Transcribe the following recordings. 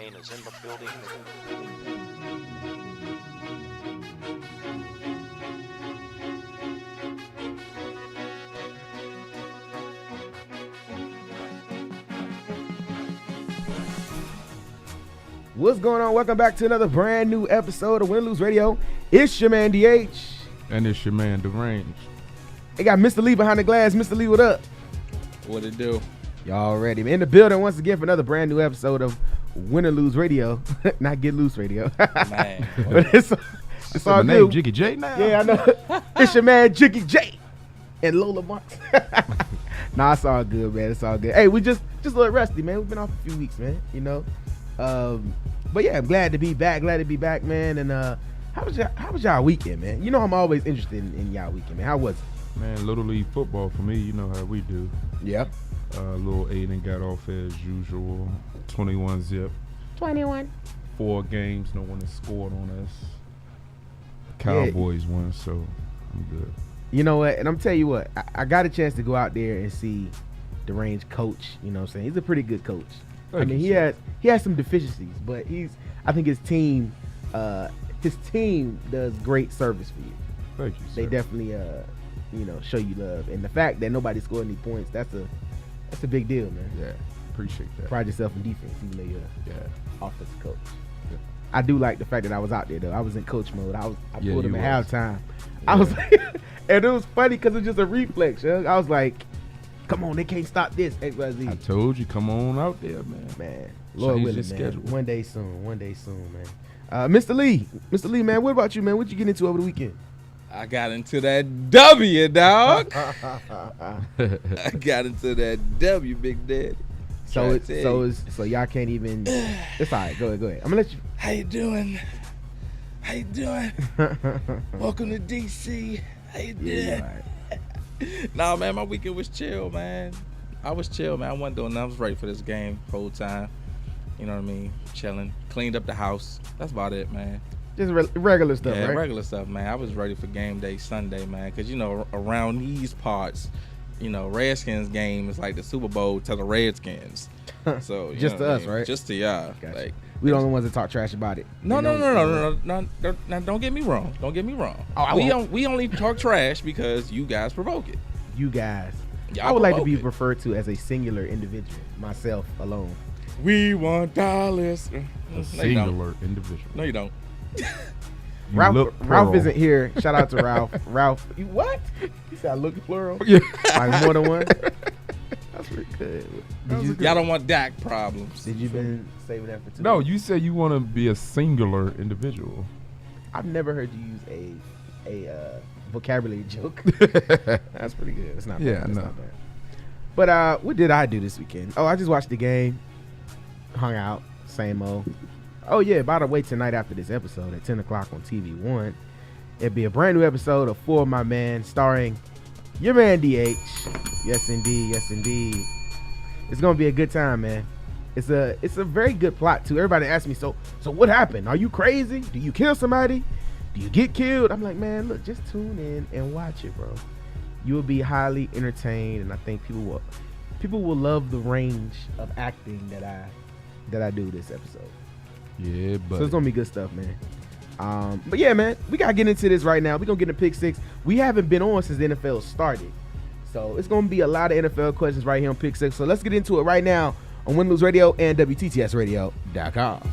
Kane is in the building. What's going on? Welcome back to another brand new episode of Win or Lose Radio. It's your man DH. And it's your man Deranged. They got Mr. Lee behind the glass. Mr. Lee, what up? What it do? Y'all ready? In the building once again for another brand new episode of Win or Lose Radio. Not Get Loose Radio. Man. But it's all My name good. Jiggy J now. Yeah, I know. It's your man Jiggy J and Lola Marks. Nah, it's all good, man. It's all good. Hey, we just a little rusty, man. We've been off a few weeks, man. You know. But yeah, I'm glad to be back. Glad to be back, man. And how was y'all weekend, man? You know I'm always interested in y'all weekend, man. How was it? Man, Little League football for me, you know how we do. Yeah. Little Aiden got off as usual. 21 zip. 21. 4 games, no one has scored on us. Cowboys won, so I'm good. You know what? And I'm tell you what, I got a chance to go out there and see Deranged coach. You know what I'm saying? He's a pretty good coach. Thank you, he sir. has some deficiencies, but I think his team does great service for you. Thank you, sir. They definitely show you love, and the fact that nobody scored any points, that's a big deal, man. Yeah, appreciate that. Pride yourself in defense, even though you're offensive coach. Yeah. I do like the fact that I was out there though. I was in coach mode. I pulled him you at was. halftime. Yeah. I was like, and it was funny because it's just a reflex. Yo. I was like, come on, they can't stop this. XYZ. I told you, come on out there, Man, Lord Change willing, the man. schedule. One day soon, man. Mr. Lee, man, what about you, man? What you get into over the weekend? I got into that W, dog. I got into that W, Big Daddy. So Tryna tell you. so y'all can't even. It's all right. Go ahead. I'm gonna let you. How you doing? Welcome to DC. How you doing? Yeah, all right. Nah, man, my weekend was chill, man. I was chill, man. I wasn't doing nothing. I was ready for this game whole time. You know what I mean? Chilling. Cleaned up the house. That's about it, man. Just regular stuff, Yeah, right? regular stuff, man. I was ready for game day Sunday, man, because, you know, around these parts, you know, Redskins game is like the Super Bowl to the Redskins. So Just to know what I us, mean? right? Just to y'all. Gotcha. Like, We the only ones that talk trash about it. no. Now, don't get me wrong. Oh, I won't. We only talk trash because you guys provoke it. You guys. Y'all I would like to provoke be it. referred to as a singular individual, myself alone. We want dollars. A No, you don't. singular individual. No, you don't. You Ralph look Ralph plural. isn't here. Shout out to Ralph. Ralph, you what? You said I look plural? Yeah. Like more than one? That's pretty good. Y'all don't want Dak problems. Did you been saving that for 2 No, days? you said you want to be a singular individual. I've never heard you use a vocabulary joke. That's pretty good. It's not bad. Yeah, That's no. not bad. But what did I do this weekend? Oh, I just watched the game, hung out, same old. Oh yeah, by the way, tonight after this episode at 10 o'clock on TV One, it'll be a brand new episode of For My Man, starring your man DH. Yes indeed, yes indeed. It's gonna be a good time, man. It's a very good plot too. Everybody asks me, so what happened? Are you crazy? Do you kill somebody? Do you get killed? I'm like, man, look, just tune in and watch it, bro. You will be highly entertained, and I think people will love the range of acting that I do this episode. Yeah, but So it's gonna be good stuff, man. But yeah, man, we gotta get into this right now. We're gonna get into pick six. We haven't been on since the NFL started, so it's gonna be a lot of NFL questions right here on pick six. So let's get into it right now on Win or Lose Radio and WTTSradio.com.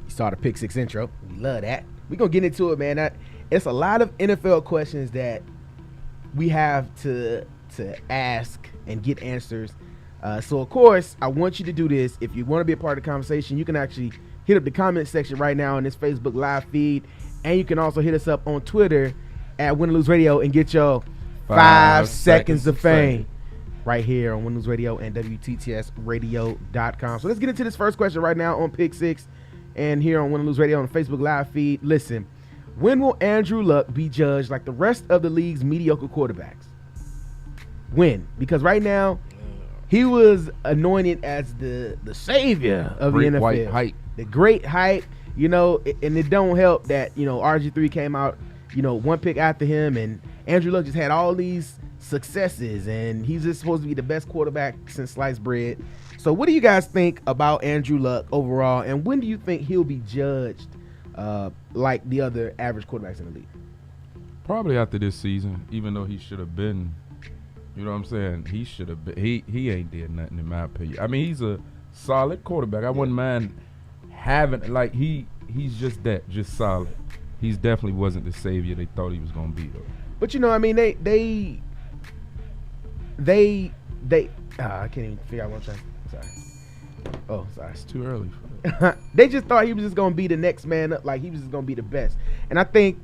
Saw the pick six intro. We love that. We're gonna get into it, man. It's a lot of NFL questions that we have to ask and get answers So, of course, I want you to do this. If you want to be a part of the conversation, you can actually hit up the comment section right now on this Facebook live feed. And you can also hit us up on Twitter at Win or Lose Radio and get your 5 seconds of fame right here on Win or Lose Radio and WTTSradio.com. So let's get into this first question right now on Pick 6 and here on Win or Lose Radio on the Facebook live feed. Listen, when will Andrew Luck be judged like the rest of the league's mediocre quarterbacks? When? Because right now, he was anointed as the savior of Great the NFL. white hype. The great hype, and it don't help that, RG3 came out, one pick after him, and Andrew Luck just had all these successes, and he's just supposed to be the best quarterback since sliced bread. So what do you guys think about Andrew Luck overall, and when do you think he'll be judged like the other average quarterbacks in the league? Probably after this season, even though he should have been. You know what I'm saying? He should have been. He ain't did nothing in my opinion. I mean, he's a solid quarterback. I wouldn't mind having he's just solid. He's definitely wasn't the savior they thought he was gonna be though. But I mean, they I can't even figure out what I'm saying. Sorry. Oh, sorry. It's too early for that. They just thought he was just gonna be the next man up, like he was just gonna be the best. And I think,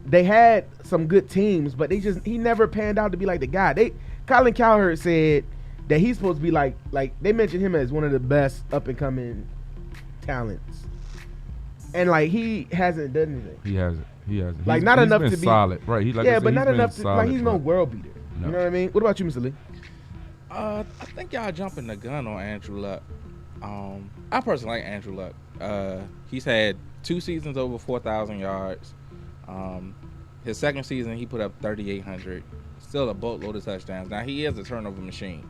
they had some good teams, but he never panned out to be like the guy. Colin Cowherd said that he's supposed to be like they mentioned him as one of the best up and coming talents, and he hasn't done anything. He hasn't. Like not he's enough been to be solid, right? But not enough to he's no world beater. No. You know what I mean? What about you, Mr. Lee? I think y'all jumping the gun on Andrew Luck. I personally like Andrew Luck. He's had 2 seasons over 4,000 yards. His second season, he put up 3,800. Still a boatload of touchdowns. Now, he is a turnover machine.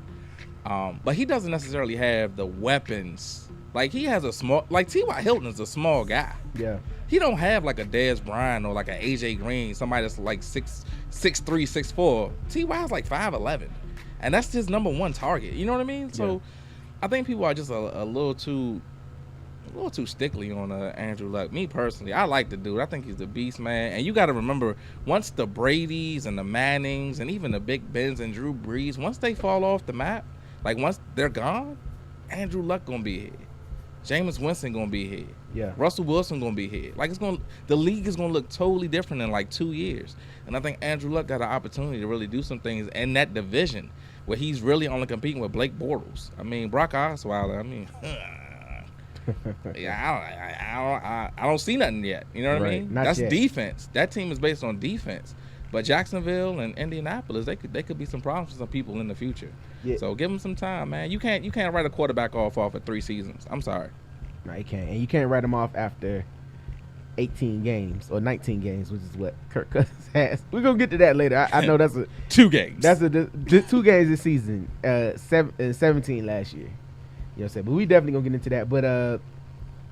But he doesn't necessarily have the weapons. He has a small... T.Y. Hilton is a small guy. Yeah. He don't have a Dez Bryant or an A.J. Green, somebody that's 6'3", 6'4". T.Y. is 5'11". And that's his number one target. You know what I mean? So, I think people are just a little too stickly on Andrew Luck. Me personally, I like the dude. I think he's the beast, man. And you got to remember, once the Bradys and the Mannings and even the Big Bens and Drew Brees, once they fall off the map, once they're gone, Andrew Luck gonna be here. Jameis Winston gonna be here. Yeah. Russell Wilson gonna be here. The league is gonna look totally different in 2 years. And I think Andrew Luck got an opportunity to really do some things in that division where he's really only competing with Blake Bortles. I mean, Brock Osweiler. I don't see nothing yet. You know what I mean? That's yet. Defense. That team is based on defense. But Jacksonville and Indianapolis, they could be some problems for some people in the future. Yeah. So give them some time, man. You can't write a quarterback off of 3 seasons. I'm sorry. No, you can't. And you can't write him off after 18 games or 19 games, which is what Kirk Cousins has. We're gonna get to that later. I know that's 2 games. That's 2 games this season. 17 last year. You know what I'm saying? But we definitely gonna get into that. But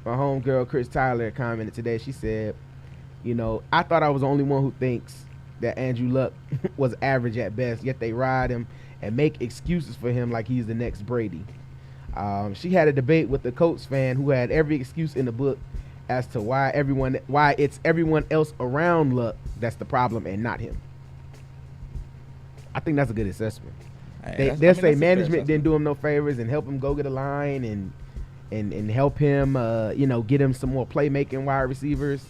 my homegirl Chris Tyler commented today. She said, I thought I was the only one who thinks that Andrew Luck was average at best, yet they ride him and make excuses for him like he's the next Brady. She had a debate with the Colts fan who had every excuse in the book as to why it's everyone else around Luck that's the problem and not him. I think that's a good assessment. They'll say management didn't do him no favors and help him go get a line and help him, get him some more playmaking wide receivers.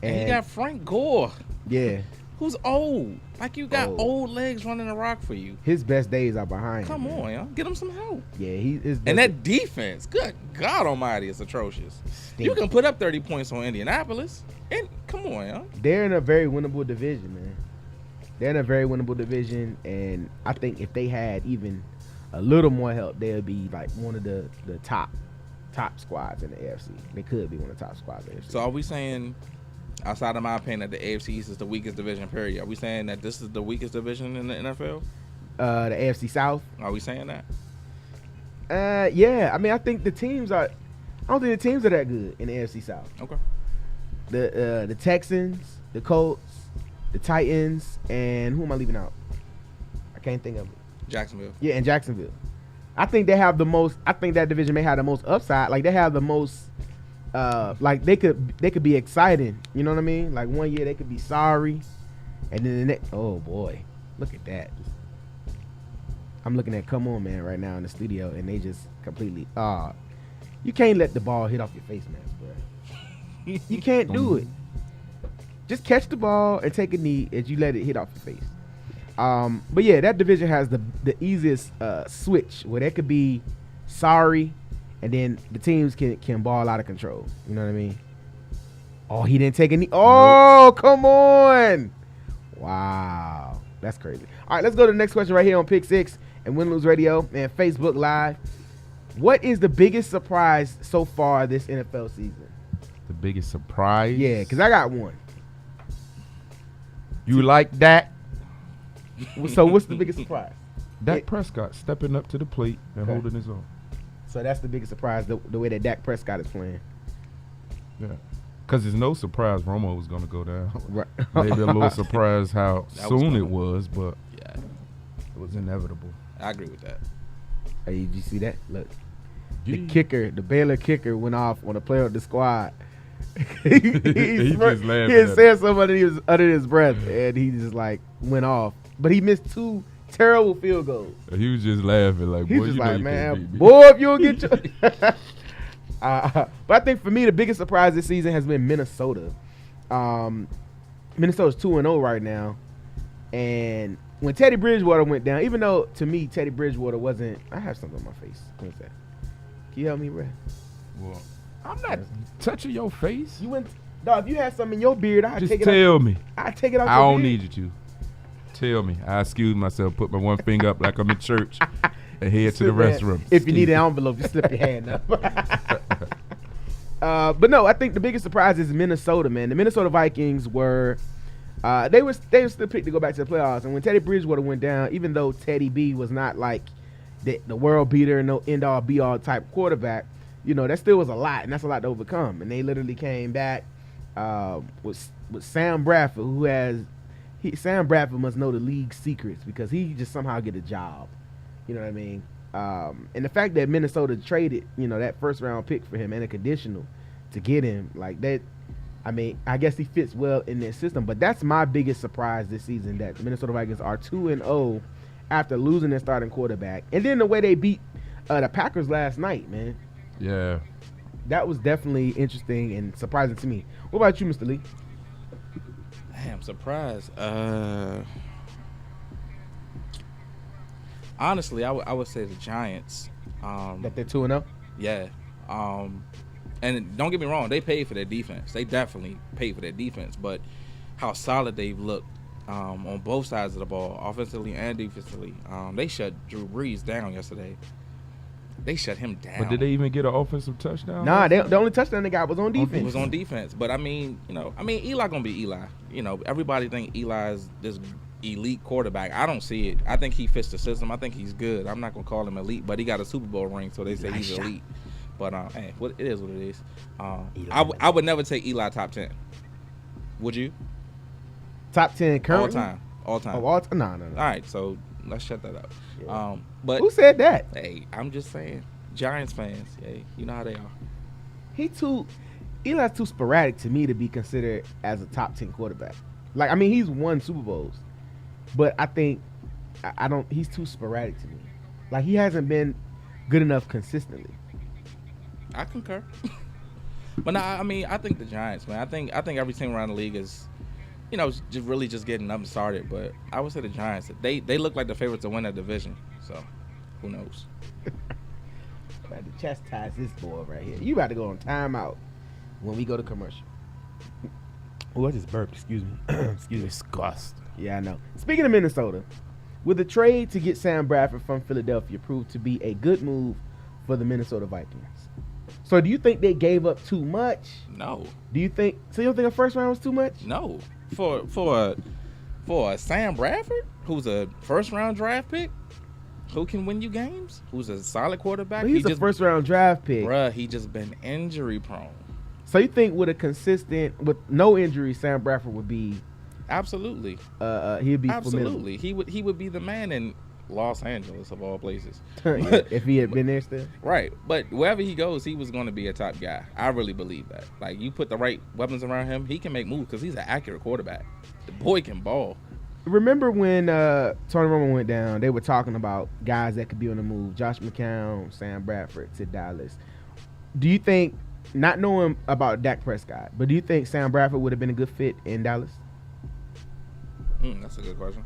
And you got Frank Gore. Yeah. Who's old. You got old legs running the rock for you. His best days are behind him. Come on, y'all. Get him some help. Yeah, he is. And that defense, good God almighty, is atrocious. You can put up 30 points on Indianapolis. And come on, y'all. They're in a very winnable division, man. They're in a very winnable division, and I think if they had even a little more help, they'd be one of the top squads in the AFC. They could be one of the top squads in the AFC. So are we saying, outside of my opinion, that the AFC East is the weakest division, period? Are we saying that this is the weakest division in the NFL? The AFC South? Are we saying that? Yeah. I mean, I think the teams are – I don't think the teams are that good in the AFC South. Okay. The Texans, the Colts, the Titans, and who am I leaving out? I can't think of it. Jacksonville. Yeah, and Jacksonville. I think they have the most – I think that division may have the most upside. They have the most – they could be exciting. You know what I mean? One year they could be sorry, and then the next – oh, boy. Look at that. I'm looking at Come On Man right now in the studio, and they just completely. You can't let the ball hit off your face mask, bro. You can't do it. Just catch the ball and take a knee as you let it hit off your face. But yeah, that division has the easiest switch where there could be sorry, and then the teams can ball out of control. You know what I mean? Oh, he didn't take a knee. Oh, come on. Wow. That's crazy. All right, let's go to the next question right here on Pick Six and Win Lose Radio and Facebook Live. What is the biggest surprise so far this NFL season? The biggest surprise? Yeah, because I got one. You like that? So what's the biggest surprise? Dak Prescott stepping up to the plate and holding his own. So that's the biggest surprise, the way that Dak Prescott is playing. Yeah. Because it's no surprise Romo was going to go down. Right. Maybe a little surprise how soon it was, but Yeah, it was inevitable. I agree with that. Hey, did you see that? Look. Yeah. The kicker, the Baylor kicker, went off on a player of the squad. He just laughed He at had it. said something under his breath, and he just like went off. But he missed 2 terrible field goals. He was just laughing like, He's boy, just you know like, you man, can't beat me. boy, if you don't get your. But I think for me, the biggest surprise this season has been Minnesota. Minnesota's 2-0 right now, and when Teddy Bridgewater went down, even though to me Teddy Bridgewater wasn't, I have something on my face. What's that? Can you help me, bro? Well, I'm not touching your face. You went, dog. If you had something in your beard, I'd Just take it. tell me. I'd take it out. I your don't beard. need you to. Tell me. I excuse myself, put my one finger up like I'm in church, and head to the Slip that- restroom. If you need an envelope, you slip your hand up. But no, I think the biggest surprise is Minnesota, man. The Minnesota Vikings were, they were still picked to go back to the playoffs. And when Teddy Bridgewater went down, even though Teddy B was not like the world beater, no end all be all type quarterback, you know, that still was a lot, and that's a lot to overcome. And they literally came back with Sam Bradford, Sam Bradford must know the league's secrets because he just somehow get a job. You know what I mean? And the fact that Minnesota traded, you know, that first round pick for him and a conditional to get him, like that, I mean, I guess he fits well in their system. But that's my biggest surprise this season, that the Minnesota Vikings are 2-0 after losing their starting quarterback. And then the way they beat the Packers last night, man. Yeah. That was definitely interesting and surprising to me. What about you, Mr. Lee? Damn, surprise. Honestly, I would say the Giants. That they're 2-0? Yeah. And don't get me wrong, they paid for their defense. They definitely paid for their defense, but how solid they've looked on both sides of the ball, offensively and defensively. They shut Drew Brees down yesterday. They shut him down. But did they even get an offensive touchdown? Nah, the only touchdown they got was on defense. It was on defense. But I mean, Eli gonna be Eli. You know, everybody think Eli is this elite quarterback. I don't see it. I think he fits the system. I think he's good. I'm not gonna call him elite, but he got a Super Bowl ring, so they say he's elite. But hey, it is what it is. I would never take Eli top 10. Would you? Top 10 currently? All time. Oh, all time? No. All right, so let's shut that up. Yeah. But Who said that? hey, I'm just saying, Giants fans, hey, you know how they are. Eli's too sporadic to me to be considered as a top 10 quarterback. Like, I mean, he's won Super Bowls, but I think he's too sporadic to me. Like, he hasn't been good enough consistently. I concur. But no, I mean, I think the Giants, man. I think every team around the league is, just really just getting up and started. But I would say the Giants. They look like the favorites to win that division. So, who knows? About to chastise this boy right here. You about to go on timeout when we go to commercial. Oh, I just burped. Excuse me. Excuse me. Disgusting. Yeah, I know. Speaking of Minnesota, will the trade to get Sam Bradford from Philadelphia prove to be a good move for the Minnesota Vikings? So do you think they gave up too much? No. So you don't think a first round was too much? No. For a Sam Bradford, who's a first round draft pick, who can win you games, who's a solid quarterback. But he's a first round draft pick. Bruh, he just been injury prone. So you think with no injury, Sam Bradford would be Absolutely. He'd be Absolutely. He would be the man in Los Angeles of all places. formidable. If he had been there still. Right. But wherever he goes, he was going to be a top guy. I really believe that. Like, you put the right weapons around him, he can make moves because he's an accurate quarterback. The boy can ball. remember when Tony Romo went down, they were talking about guys that could be on the move. Josh McCown, Sam Bradford to Dallas. Do you think, not knowing about Dak Prescott, but do you think Sam Bradford would have been a good fit in Dallas? That's a good question.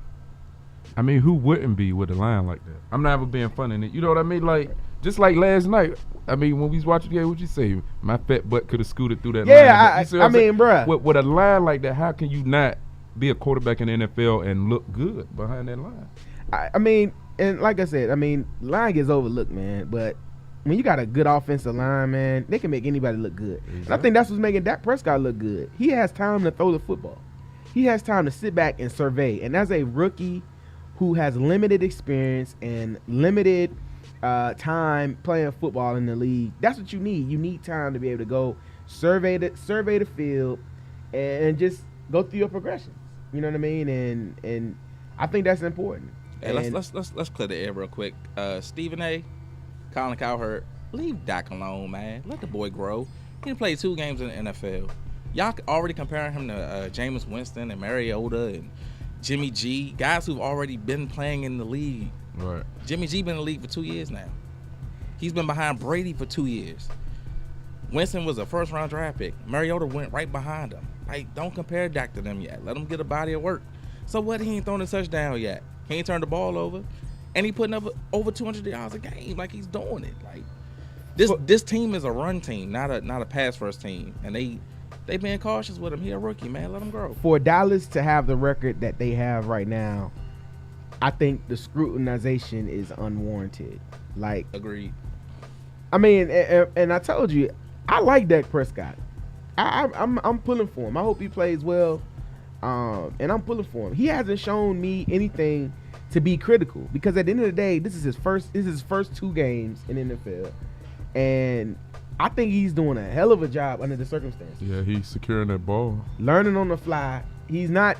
I mean, who wouldn't be with a line like that? I'm not even being funny in it. You know what I mean? Like, just like last night. I mean, when we was watching the game, what'd you say? My fat butt could have scooted through that line. Yeah, I mean, bruh. With a line like that, how can you not be a quarterback in the NFL and look good behind that line? I mean, and like I said, I mean, line gets overlooked, man. But when you got a good offensive line, man, they can make anybody look good. Exactly. And I think that's what's making Dak Prescott look good. He has time to throw the football. He has time to sit back and survey. And as a rookie who has limited experience and limited time playing football in the league, that's what you need. You need time to be able to go survey the field and just go through your progressions. You know what I mean? And I think that's important. Hey, let's clear the air real quick. Stephen A., Colin Cowherd, leave Dak alone, man. Let the boy grow. He done played 2 games in the NFL. Y'all already comparing him to Jameis Winston and Mariota and Jimmy G, guys who've already been playing in the league. Right. Jimmy G been in the league for 2 years now. He's been behind Brady for 2 years. Winston was a first-round draft pick. Mariota went right behind him. Like, don't compare Dak to them yet. Let him get a body of work. So what? He ain't thrown a touchdown yet. He ain't turned the ball over, and he putting up over 200 yards a game. Like, he's doing it. Like, this team is a run team, not a pass first team, and they being cautious with him. He a rookie, man. Let him grow. For Dallas to have the record that they have right now, I think the scrutinization is unwarranted. Like, agreed. I mean, and I told you, I like Dak Prescott. I'm pulling for him. I hope he plays well, and I'm pulling for him. He hasn't shown me anything to be critical, because at the end of the day, this is his first 2 games in the NFL, and I think he's doing a hell of a job under the circumstances. Yeah, he's securing that ball. Learning on the fly. He's not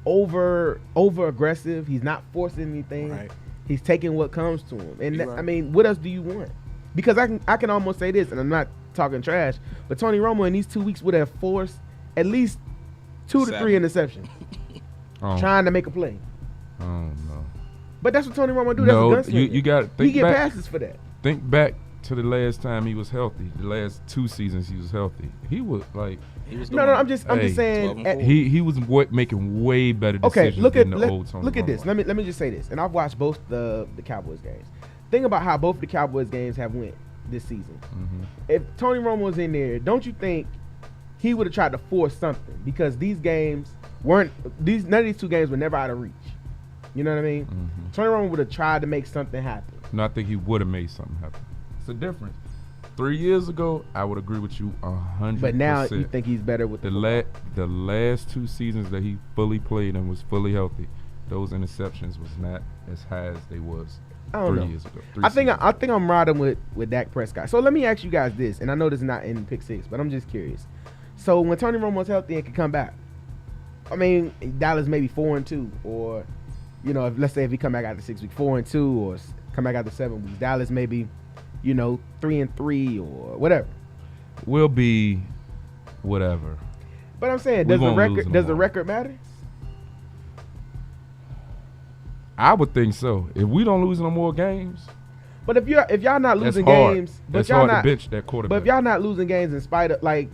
over aggressive. He's not forcing anything. Right. He's taking what comes to him. And Right. I mean, what else do you want? Because I can almost say this, and I'm not talking trash, but Tony Romo in these 2 weeks would have forced at least 2 to 3 interceptions trying to make a play. I don't know. But that's what Tony Romo do. No, That's a gunslinger. you got to think he get back. passes for that. Think back to the last time he was healthy. The last 2 seasons he was healthy. He was like No, I'm just saying. 12-4. he was making way better decisions than the old Tony look at Romo. this. Let me just say this, and I've watched both the Cowboys games. Think about how both the Cowboys games have went this season. Mm-hmm. If Tony Romo was in there, don't you think he would have tried to force something? Because these games none of these 2 games were never out of reach. You know what I mean? Mm-hmm. Tony Romo would have tried to make something happen. No, I think he would have made something happen. It's a difference. 3 years ago, I would agree with you 100%. But now you think he's better with the last 2 seasons that he fully played and was fully healthy, those interceptions was not as high as they was I don't 3 know. years ago. I think I'm riding with Dak Prescott. So let me ask you guys this, and I know this is not in pick 6, but I'm just curious. So when Tony Romo's healthy and can come back, I mean, Dallas maybe 4-2, or let's say if he come back after 6 weeks, 4-2, or come back after 7 weeks, Dallas maybe 3-3 or whatever. We'll be whatever. But I'm saying, does the record matter? I would think so. If we don't lose no more games, but if y'all not losing that's hard. games, but That's y'all hard not to bench that quarterback. But if y'all not losing games in spite of, like,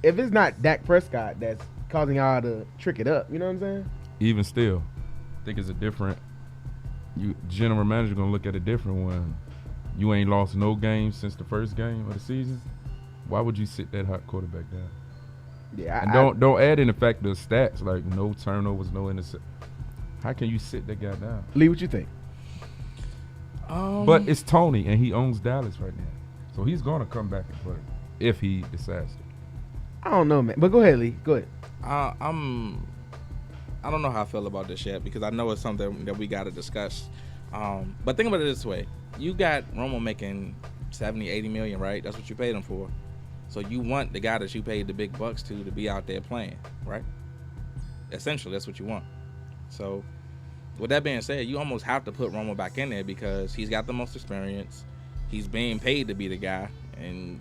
if it's not Dak Prescott that's causing y'all to trick it up, you know what I'm saying? Even still, I think it's a different. General manager gonna look at it different when you ain't lost no games since the first game of the season. Why would you sit that hot quarterback down? Yeah, And don't add in the fact the stats like no turnovers, no intercept. How can you sit that guy down? Lee, what you think? But it's Tony, and he owns Dallas right now, so he's gonna come back and play if he decides to. I don't know, man. But go ahead, Lee. Go ahead. I don't know how I feel about this yet, because I know it's something that we got to discuss. But think about it this way: you got Romo making 70, 80 million, right? That's what you paid him for. So you want the guy that you paid the big bucks to be out there playing, right? Essentially, that's what you want. So, with that being said, you almost have to put Romo back in there because he's got the most experience. He's being paid to be the guy, and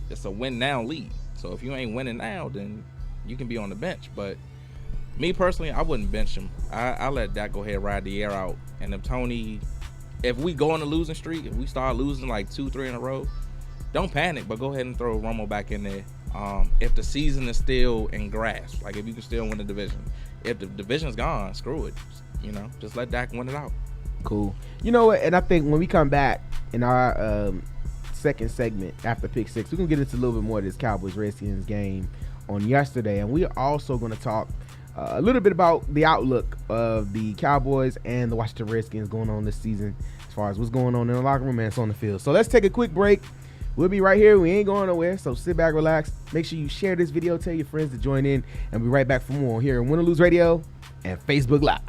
it's a win-now league. So if you ain't winning now, then you can be on the bench. But Me personally, I wouldn't bench him. I let Dak go ahead and ride the air out. And if we go on a losing streak, if we start losing like 2-3 in a row, don't panic, but go ahead and throw Romo back in there. If the season is still in grasp, like if you can still win the division. If the division's gone, screw it. Just let Dak win it out. Cool. You know what? And I think when we come back in our second segment after pick six, we're going to get into a little bit more of this Cowboys-Redskins game on yesterday. And we are also going to talk a little bit about the outlook of the Cowboys and the Washington Redskins going on this season as far as what's going on in the locker room and it's on the field. So let's take a quick break. We'll be right here. We ain't going nowhere, so sit back, relax. Make sure you share this video, tell your friends to join in, and we'll be right back for more here on Win or Lose Radio and Facebook Live.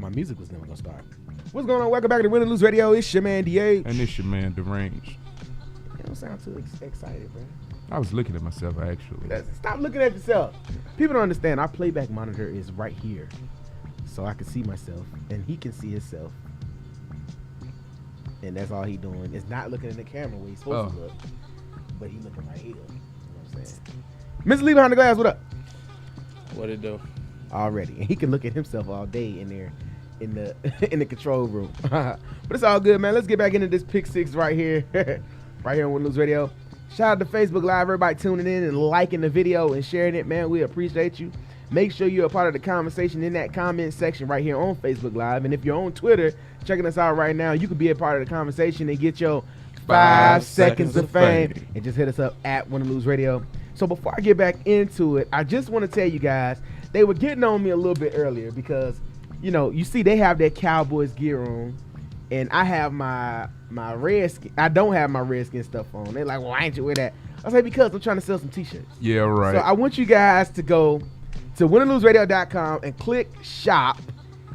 My music was never gonna start. What's going on? Welcome back to Win or Lose Radio. It's your man DH. And it's your man Deranged. You don't sound too excited, bro. I was looking at myself actually. Stop looking at yourself. People don't understand. Our playback monitor is right here, so I can see myself, and he can see himself, and that's all he doing is not looking in the camera where he's supposed to look, but he looking right here. You know what I'm saying? Mr. Lee behind the glass, what up? What it do? Already, and he can look at himself all day in there in the in the control room. But it's all good, man. Let's get back into this pick six right here right here on Win or Lose Radio. Shout out to Facebook Live, everybody tuning in and liking the video and sharing it, man. We appreciate you. Make sure you're a part of the conversation in that comment section right here on Facebook Live. And if you're on Twitter checking us out right now, you can be a part of the conversation and get your 5 seconds of fame and just hit us up at Win or Lose Radio. So before I get back into it, I just want to tell you guys, they were getting on me a little bit earlier because, you see they have their Cowboys gear on, and I have my Redskin. I don't have my Redskin stuff on. They're like, well, why ain't you wear that? I say, because I'm trying to sell some T-shirts. Yeah, right. So I want you guys to go to winorloseradio.com and click shop.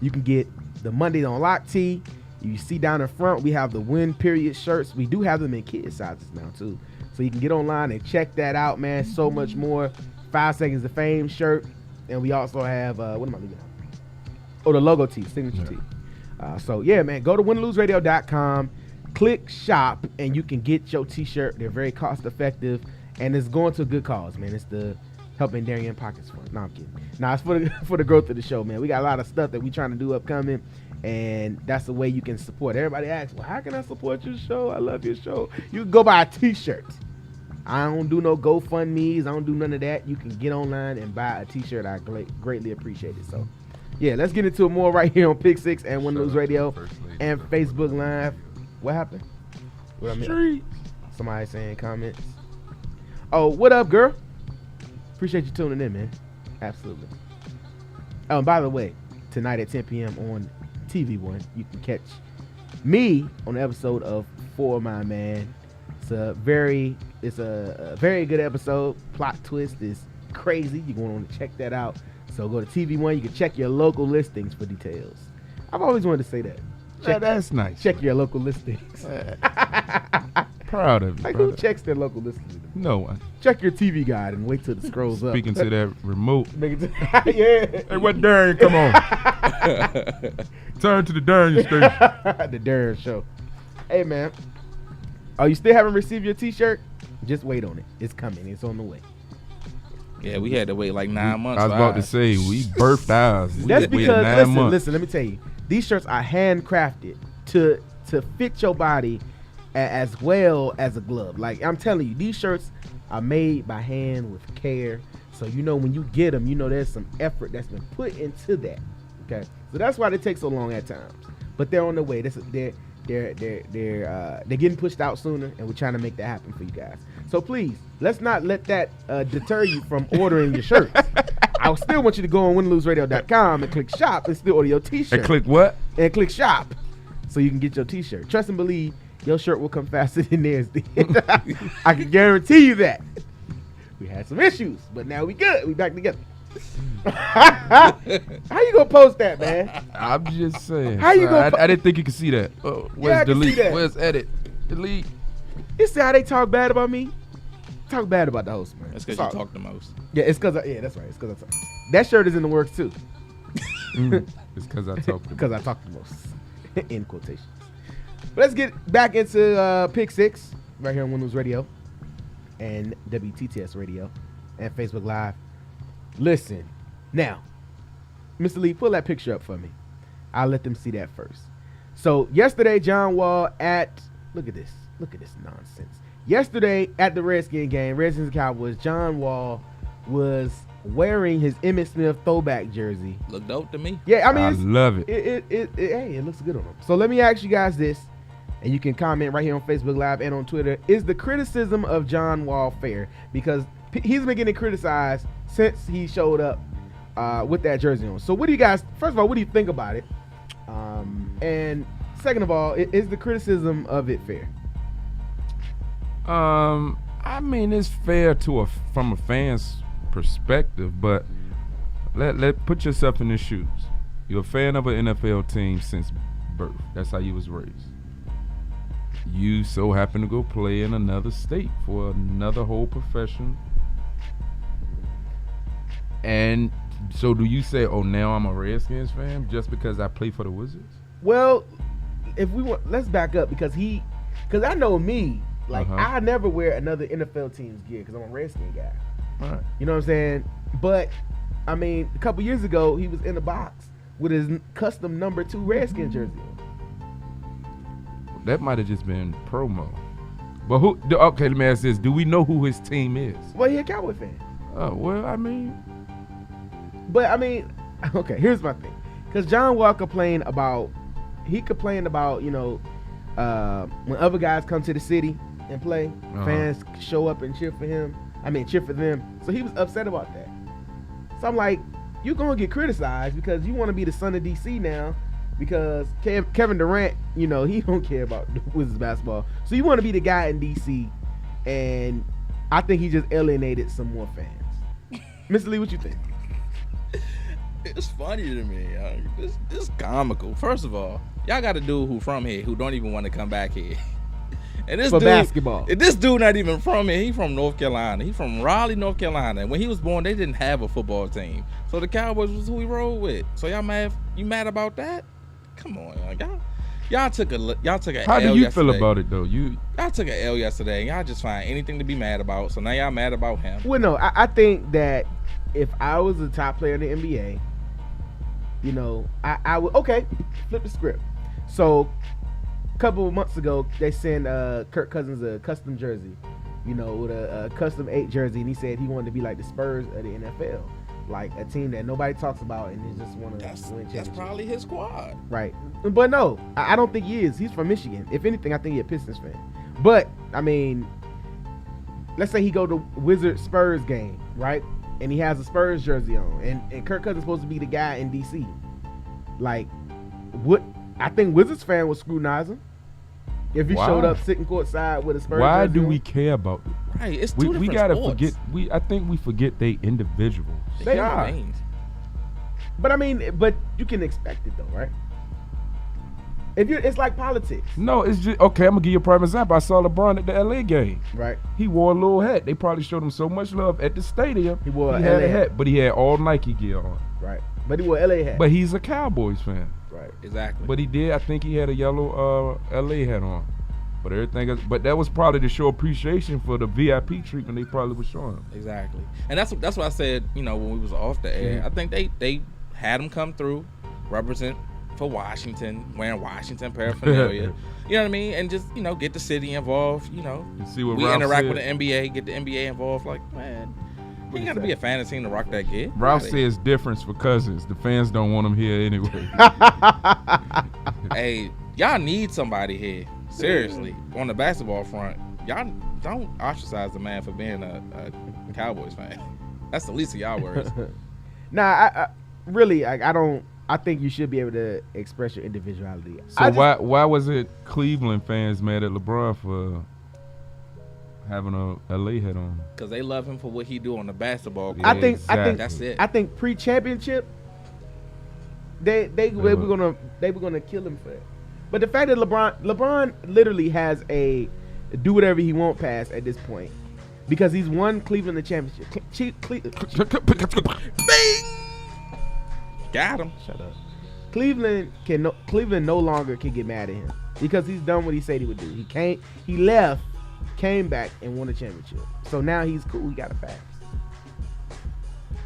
You can get the Monday on Lock tee. You see down in front, we have the Win Period shirts. We do have them in kid sizes now, too. So you can get online and check that out, man. So much more. 5 Seconds of Fame shirt. And we also have, what am I leaving out? Oh, the logo tee, signature tee. So, yeah, man, go to winorloseradio.com, click shop, and you can get your T-shirt. They're very cost-effective, and it's going to a good cause, man. It's the Helping Darien Pockets Fund. No, I'm kidding. It's for the growth of the show, man. We got a lot of stuff that we're trying to do upcoming, and that's the way you can support. Everybody asks, well, how can I support your show? I love your show. You can go buy a T-shirt. I don't do no GoFundMes. I don't do none of that. You can get online and buy a T-shirt. I greatly appreciate it. So, yeah, let's get into it more right here on Pick Six and Win or Lose Radio and Facebook Live. What happened? What I mean? Somebody saying comments. Oh, what up, girl? Appreciate you tuning in, man. Absolutely. Oh, and by the way, tonight at 10 p.m. on TV1, you can catch me on the episode of For My Man. It's a very good episode. Plot twist is crazy. You're going to want to check that out. So go to TV1. You can check your local listings for details. I've always wanted to say that. That's nice. Check your local listings. Proud of you. Like, who checks their local listings? No one. Check your TV guide and wait till it scrolls up. Speaking to that remote. Yeah. Hey, what Darren? Come on. Turn to the Darren station. The Darren Show. Hey, man. Oh, you still haven't received your T-shirt? Just wait on it. It's coming. It's on the way. Yeah, we had to wait like 9 months. I was about to say, we birthed ours. That's because, listen, let me tell you. These shirts are handcrafted to fit your body as well as a glove. Like, I'm telling you, these shirts are made by hand with care. So, when you get them, there's some effort that's been put into that. Okay? So that's why they take so long at times. But they're on the way. They're getting pushed out sooner, and we're trying to make that happen for you guys. So please, let's not let that deter you from ordering your shirts. I still want you to go on winorloseradio.com and click shop and still order your T-shirt. And click what? And click shop so you can get your T-shirt. Trust and believe, your shirt will come faster than theirs did. I can guarantee you that. We had some issues, but now we good. We back together. How you gonna post that, man? I'm just saying. How you gonna? I didn't think you could see that. Where's delete? See that. Where's edit? Delete. You see how they talk bad about me? talk bad about the host, man. That's because Sorry. you talk the most. Yeah, it's because that's right. It's because I talk. That shirt is in the works too. It's because I talked to Because I talk the most. In quotations. But let's get back into Pick Six right here on Windows Radio and WTTS Radio and Facebook Live. Listen, now, Mr. Lee, pull that picture up for me. I'll let them see that first. So yesterday, John Wall look at this nonsense. Yesterday at the Redskins game, Redskins and Cowboys, John Wall was wearing his Emmitt Smith throwback jersey. Look dope to me. Yeah, I mean, I love it. It looks good on him. So let me ask you guys this, and you can comment right here on Facebook Live and on Twitter. Is the criticism of John Wall fair? Because he's been getting criticized since he showed up with that jersey on. So what do you guys, first of all, what do you think about it? And second of all, is the criticism of it fair? I mean, it's fair from a fan's perspective, but let put yourself in his shoes. You're a fan of an NFL team since birth. That's how you was raised. You so happen to go play in another state for another whole profession. And so do you say, oh, now I'm a Redskins fan just because I play for the Wizards? Well, if we want, let's back up because I know me, like I never wear another NFL team's gear because I'm a Redskin guy. Right. You know what I'm saying? But I mean, a couple years ago, he was in the box with his custom number 2 Redskin jersey on. That might have just been promo. But okay, let me ask this. Do we know who his team is? Well, he's a Cowboy fan. Oh, well, I mean. But I mean, okay, here's my thing. Because John Wall complained about, you know, when other guys come to the city and play, fans show up and cheer for them. So he was upset about that. So I'm like, you're going to get criticized because you want to be the son of DC now because Kevin Durant, you know, he don't care about the Wizards basketball. So you want to be the guy in DC, and I think he just alienated some more fans. Mr. Lee, what you think? It's funny to me. This comical. First of all, y'all got a dude who from here who don't even want to come back here. And this for dude, basketball. This dude not even from here. He from North Carolina. He from Raleigh, North Carolina. When he was born, they didn't have a football team. So the Cowboys was who he rolled with. So y'all mad about that? Come on, y'all took a L yesterday. How do you feel about it though? Y'all took an L yesterday, and y'all just find anything to be mad about. So now y'all mad about him. Well, no, I think that if I was a top player in the NBA, you know, I would flip the script. So a couple of months ago, they sent Kirk Cousins a custom jersey, you know, with a custom 8 jersey, and he said he wanted to be like the Spurs of the NFL, like a team that nobody talks about and they just want to win championships. That's probably his squad, right? But no, I don't think he is. He's from Michigan. If anything, I think he's a Pistons fan. But I mean, let's say he go to Wizards Spurs game, right? And he has a Spurs jersey on, and Kirk Cousins is supposed to be the guy in DC. Like, what? I think Wizards fan would scrutinize him if he showed up sitting courtside with a Spurs jersey Why do on. we care about it? Right, it's two we different gotta sports. forget. I think we forget they individuals. They Human are. beings. But I mean, but you can expect it though, right? It's like politics, No, it's just okay. I'm gonna give you a prime example. I saw LeBron at the LA game. right? He wore a little hat. They probably showed him so much love at the stadium. He wore a had LA a hat, but he had all Nike gear on. Right. But he wore LA hat. But he's a Cowboys fan. right. Exactly. But he did. I think he had a yellow LA hat on. But everything else, but that was probably to show appreciation for the VIP treatment they probably was showing him. Exactly. And that's what I said, you know, when we was off the air. I think they had him come through, represent for Washington, wearing Washington paraphernalia. You know what I mean? And just, you know, get the city involved, you know. You see what We Ralph interact said? with the NBA, get the NBA involved. Like, man, you ain't got to be a fan of team to rock that gear. Ralph Right. says difference for Cousins. The fans don't want him here anyway. Hey, y'all need somebody here. Seriously. On the basketball front, y'all don't ostracize the man for being a Cowboys fan. That's the least of y'all worries. Nah, I really, I don't. I think you should be able to express your individuality. So why was it Cleveland fans mad at LeBron for having a LA hat on? Because they love him for what he do on the basketball court. I think That's it. I think pre-championship, they were gonna kill him for it. But the fact that LeBron literally has a do whatever he want pass at this point, because he's won Cleveland the championship. Bing! Got him. Shut up. Cleveland no longer can get mad at him because he's done what he said he would do. He left, came back, and won a championship. So now he's cool. He got a pass.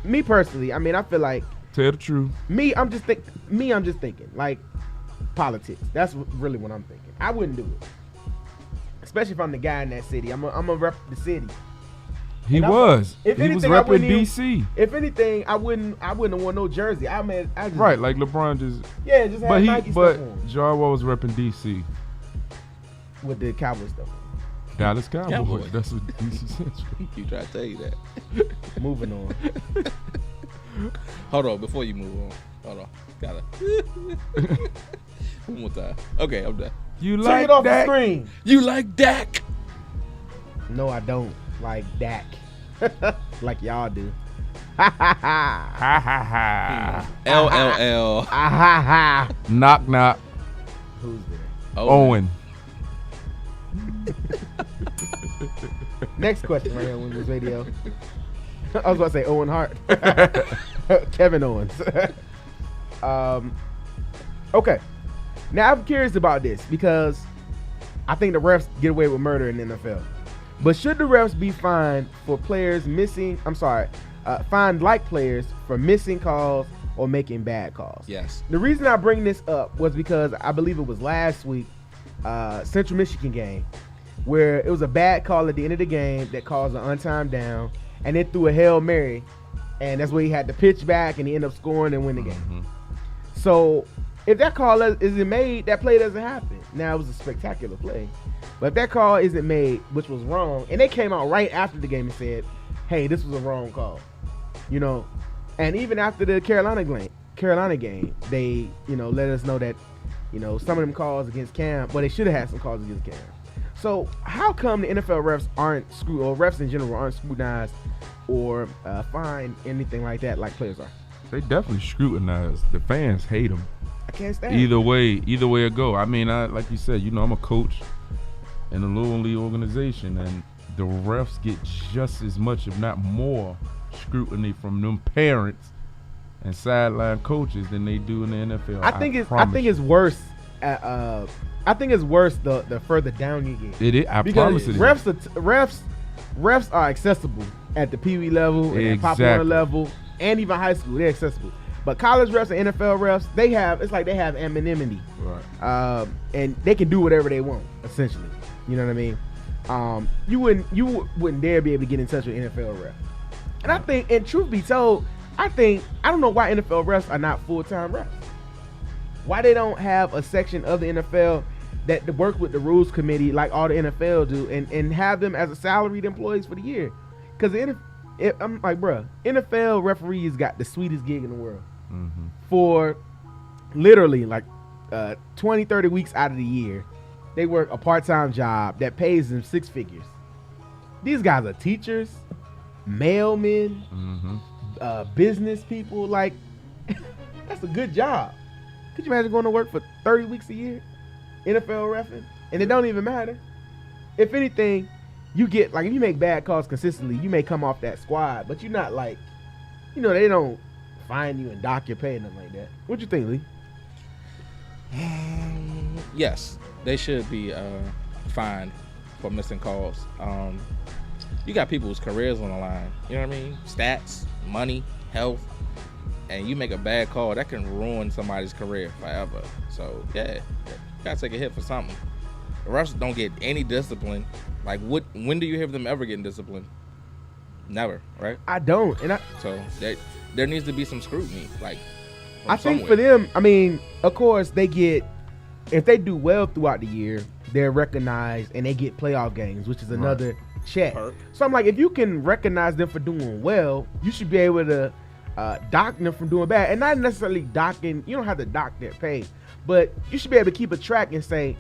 Me personally, I mean, I feel like Tell the truth. I'm just thinking like politics. That's really what I'm thinking. I wouldn't do it, especially if I'm the guy in that city. I'm a rep the city. He was anything, repping DC. If anything, I wouldn't have worn no jersey. Right, like LeBron just. Yeah, just had Nike stuff on. John Wall was repping DC with the Cowboys stuff. Dallas Cowboys. That's what DC says. You try to tell you that. Moving on. Hold on, before you move on. Hold on. Gotta. One more time. Okay, I'm done. You Take like it off that? the screen. You like Dak? No, I don't like Dak. Like y'all do. Ha ha ha. Ha ha ha. LLL. Ha ha ha. Knock knock. Who's there? Owen. Next question right here on Windows Radio. I was about to say Owen Hart. Kevin Owens. Okay. Now I'm curious about this because I think the refs get away with murder in the NFL. But should the refs be fined for players fined like players for missing calls or making bad calls? Yes. The reason I bring this up was because I believe it was last week, Central Michigan game, where it was a bad call at the end of the game that caused an untimed down, and then threw a Hail Mary, and that's where he had to pitch back, and he ended up scoring and win the game. Mm-hmm. So if that call isn't made, that play doesn't happen. Now, it was a spectacular play, but if that call isn't made, which was wrong, and they came out right after the game and said, hey, this was a wrong call, and even after the Carolina game, they, let us know that, some of them calls against Cam, but they should have had some calls against Cam. So how come the NFL refs aren't or refs in general aren't scrutinized or fined anything like that like players are? They definitely scrutinize. The fans hate them. I can't stand Either way it go. I mean, like you said, I'm a coach in a little league organization, and the refs get just as much, if not more, scrutiny from them parents and sideline coaches than they do in the NFL. I think it's worse. I think it's worse the further down you get. It is. I promise it is. Refs are accessible at the Pee Wee level, and at Pop Warner level, and even high school. They're accessible. But college refs and NFL refs, they have anonymity, right? And they can do whatever they want, essentially. You know what I mean? You wouldn't dare be able to get in touch with NFL refs. And I think, and truth be told, I don't know why NFL refs are not full-time refs. Why they don't have a section of the NFL that work with the rules committee like all the NFL do, and have them as a salaried employees for the year? Because I'm like, bruh, NFL referees got the sweetest gig in the world. Mm-hmm. For literally like 20, 30 weeks out of the year, they work a part-time job that pays them six figures. These guys are teachers, mailmen, business people. Like, that's a good job. Could you imagine going to work for 30 weeks a year, NFL reffing, and it don't even matter? If anything, you get, like, if you make bad calls consistently, you may come off that squad, but you're not like, they don't fine you and dock your pay and nothing like that. What you think, Lee? Yes, they should be fined for missing calls. You got people's careers on the line. You know what I mean? Stats, money, health. And you make a bad call, that can ruin somebody's career forever. So, yeah, you gotta take a hit for something. The refs don't get any discipline. Like, when do you hear them ever getting disciplined? Never, right? I don't. So, there needs to be some scrutiny. Like, I think for them, I mean, of course, if they do well throughout the year, they're recognized and they get playoff games, which is another check. So, I'm like, if you can recognize them for doing well, you should be able to dock them from doing bad, and not necessarily docking. You don't have to dock their pay, but you should be able to keep a track and say,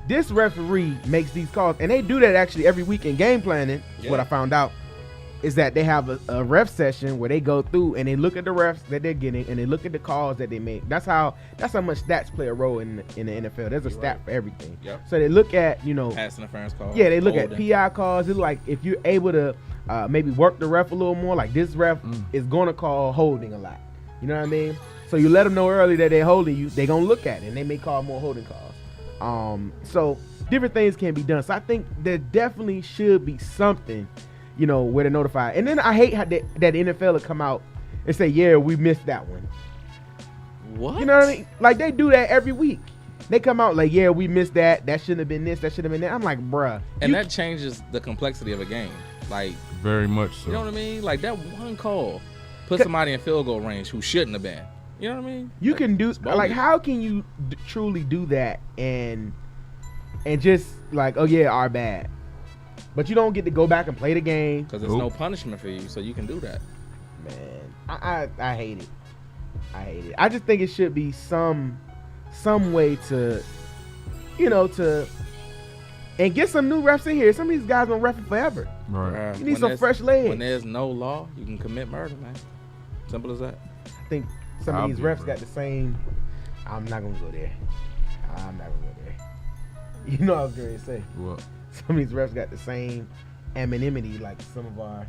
this referee makes these calls, and they do that actually every week in game planning. Yeah. What I found out, is that they have a ref session where they go through and they look at the refs that they're getting and they look at the calls that they make. That's how much stats play a role in the NFL. There's a stat for everything. Yep. So they look at, pass interference calls. Yeah, they look holding. at PI calls. It's like if you're able to maybe work the ref a little more, like this ref is gonna call holding a lot. You know what I mean? So you let them know early that they're holding you. They're gonna look at it and they may call more holding calls. So different things can be done. So I think there definitely should be something, where to notify. And then I hate how that the NFL will come out and say, yeah, we missed that one. What? You know what I mean? Like they do that every week. They come out like, yeah, we missed that. That shouldn't have been this. That should have been that. I'm like, bruh. And that changes the complexity of a game. Like, very much so. You know what I mean? Like that one call put somebody in field goal range who shouldn't have been. You know what I mean? You can do like, how can you truly do that and just like, oh yeah, our bad, but you don't get to go back and play the game because there's no punishment for you, so you can do that. Man, I hate it. I hate it. I just think it should be some way to, and get some new refs in here. Some of these guys don't ref it forever. Right. You need some fresh legs. When there's no law, you can commit murder, man. Simple as that. I think some of these refs got the same. I'm not gonna go there. You know what I was going to say. What? Some of these refs got the same anonymity like some of our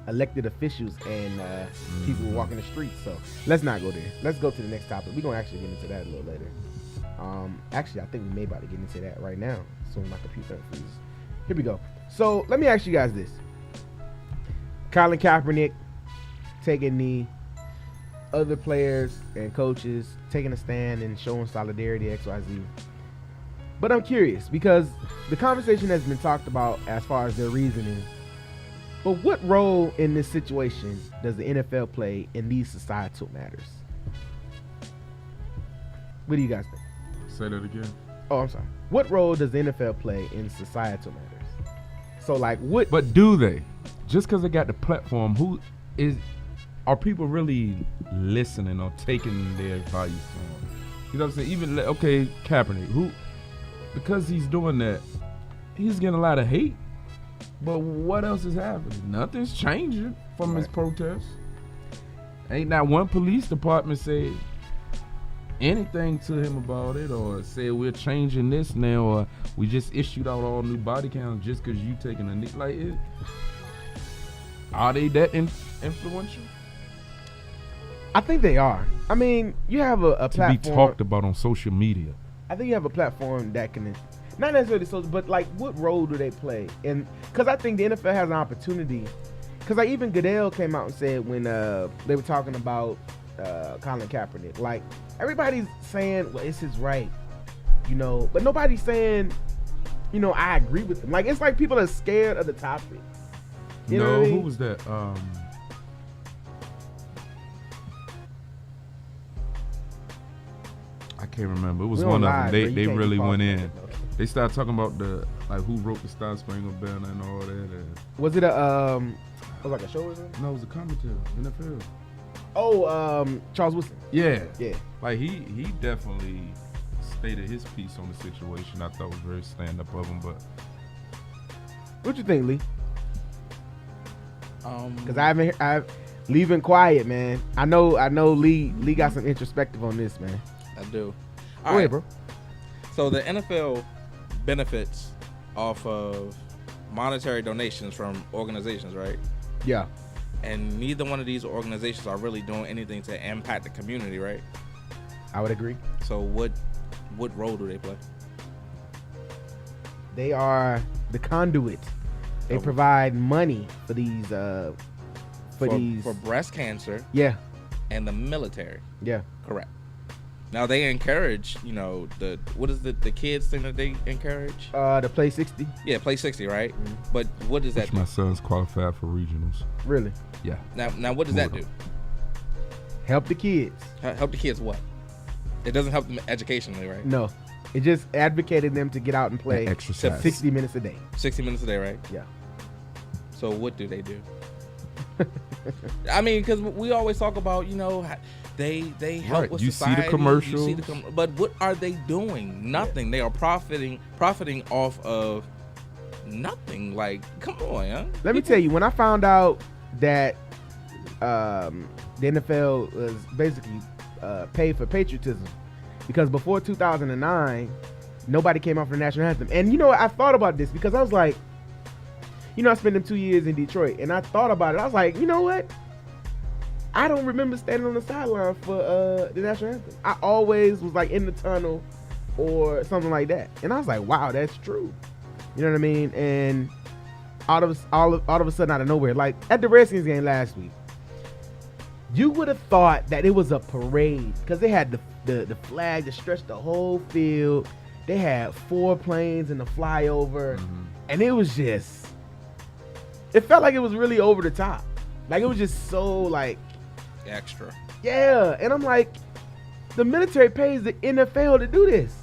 elected officials and people walking the streets. So let's not go there. Let's go to the next topic. We're going to actually get into that a little later. Actually, I think we may about to get into that right now. So my computer freezes. Here we go. So let me ask you guys this. Colin Kaepernick taking the other players and coaches taking a stand and showing solidarity, XYZ. But I'm curious because the conversation has been talked about as far as their reasoning. But what role in this situation does the NFL play in these societal matters? What do you guys think? Say that again. Oh, I'm sorry. What role does the NFL play in societal matters? So, like, what? But do they? Just because they got the platform, are people really listening or taking their advice on? You know what I'm saying? Even Kaepernick, because he's doing that, he's getting a lot of hate. But what else is happening? Nothing's changing from his protests. Ain't not one police department say anything to him about it or say we're changing this now or we just issued out all new body cams just because you taking a knee. Like, are they that influential? I think they are. I mean, you have a platform to be talked about on social media. I think you have a platform that can, not necessarily social, but like, what role do they play? And because I think the NFL has an opportunity. Because like even Goodell came out and said when they were talking about Colin Kaepernick, like everybody's saying, well, it's his right, but nobody's saying, I agree with him. Like it's like people are scared of the topic. You know what I mean? Who was that? I can't remember. It was one of them. They really went in. Okay. They started talking about who wrote the Star Spangled Banner and all that. And was it was like a show or something? no, it was a commentary. NFL. Oh, Charles Woodson. Yeah. Yeah. Like he definitely stated his piece on the situation. I thought was very stand up of him. But what you think, Lee? Because I've leaving quiet, man. I know Lee got some introspective on this, man. I do. Go ahead, bro. So the NFL benefits off of monetary donations from organizations, right? Yeah. And neither one of these organizations are really doing anything to impact the community, right? I would agree. So what role do they play? They are the conduit. They provide money for these for breast cancer. Yeah. And the military. Yeah. Correct. Now they encourage, what is the kids thing that they encourage? The Play 60. Yeah, Play 60, right? Mm-hmm. But what does that do? My son's qualified for regionals. Really? Yeah. Now what does that do? Help the kids. Help the kids what? It doesn't help them educationally, right? No. It just advocated them to get out and play exercise 60 minutes a day. 60 minutes a day, right? Yeah. So what do they do? I mean, because we always talk about, they help with you society. See the commercials. But what are they doing? Nothing. Yeah. They are profiting off of nothing. Like, come on, huh? Let me tell you, when I found out that the NFL was basically paid for patriotism, because before 2009, nobody came out for the national anthem. And you know, I thought about this because I was like, you know, I spent them 2 years in Detroit, and I thought about it. I was like, you know what? I don't remember standing on the sideline for the national anthem. I always was like in the tunnel or something like that. And I was like, wow, that's true. You know what I mean? And all of a sudden, out of nowhere, like at the Redskins game last week, you would have thought that it was a parade because they had the flag that stretched the whole field. They had 4 planes in the flyover, and it was just, it felt like it was really over the top. Like it was just so like Extra. Yeah, and I'm like, the military pays the NFL to do this.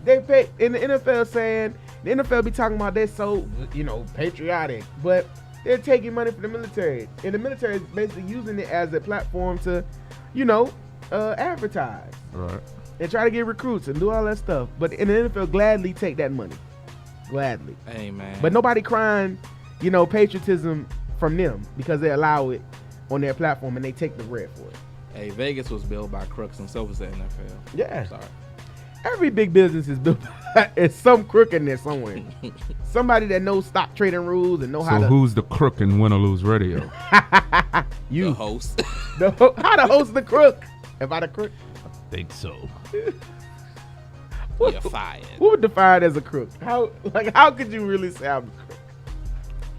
They pay in the NFL saying the NFL be talking about they're so, you know, patriotic, but they're taking money from the military, and the military is basically using it as a platform to, you know, advertise, Right. and try to get recruits and do all that stuff. But in the NFL, gladly take that money, gladly. Hey, man. But nobody crying, you know, patriotism from them because they allow it on their platform and they take the bread for it. Hey, Vegas was built by crooks, and so was the NFL. Yeah. Sorry. Every big business is built by it's some crook in there somewhere. Somebody that knows stock trading rules and know how So to. who's the crook in Win or Lose Radio? You. The host. How to host the crook? Am I the crook? Think so. What, You're fired. what would define as a crook? How could you really say I'm a crook?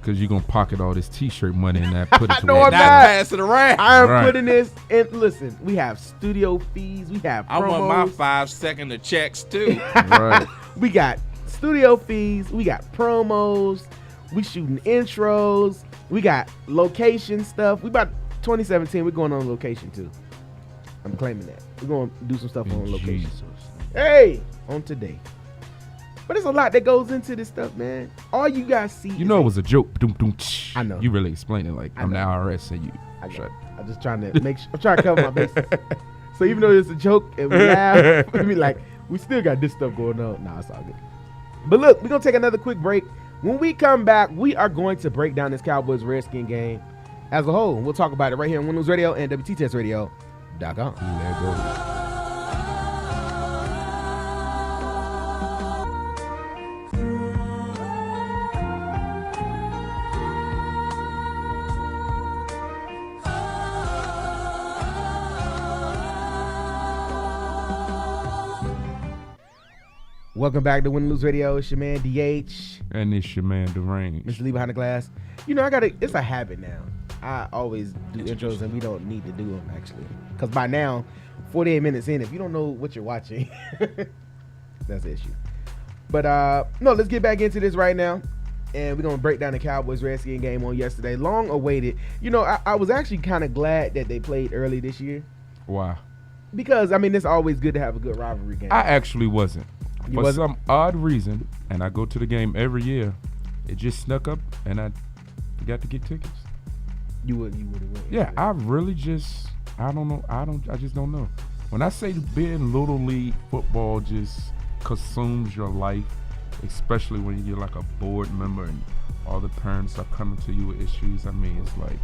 Because you're going to pocket all this T-shirt money and that put it to No, work. I'm Not not. pass it around. I am Right. putting this in. Listen, we have studio fees. We have I promos. want my 5-second of checks too. Right. We got studio fees. We got promos. We shooting intros. We got location stuff. We about 2017. We're going on location too. I'm claiming that. We're going to do some stuff on location. Jesus. Hey, on today. But there's a lot that goes into this stuff, man. All you guys see. You know it was a joke. Doom, doom, tsh. I know. You really explained it like I I'm the know. IRS and you. I know. Shut. I'm just trying to make sure. I'm trying to cover my bases. So even though it's a joke and we laugh, we be like, we still got this stuff going on. Nah, it's all good. But look, we're going to take another quick break. When we come back, we are going to break down this Cowboys-Redskin game as a whole. We'll talk about it right here on Windows Radio and WTTSradio.com. Let go. Welcome back to Win and Lose Radio. It's your man DH, And it's your man Deranged. Mr. Lee behind the glass. You know, it's a habit now. I always do intros and we don't need to do them actually. Because by now, 48 minutes in, if you don't know what you're watching, that's the issue. But no, let's get back into this right now. And we're going to break down the Cowboys-Redskins game on yesterday. Long awaited. You know, I was actually kind of glad that they played early this year. Why? Because, I mean, it's always good to have a good rivalry game. I actually wasn't. You For wasn't? some odd reason, and I go to the game every year, it just snuck up and I forgot to get tickets. You would have went. Yeah, I really just, I don't know. I just don't know. When I say being Little League football just consumes your life, especially when you're like a board member and all the parents are coming to you with issues, I mean, it's like,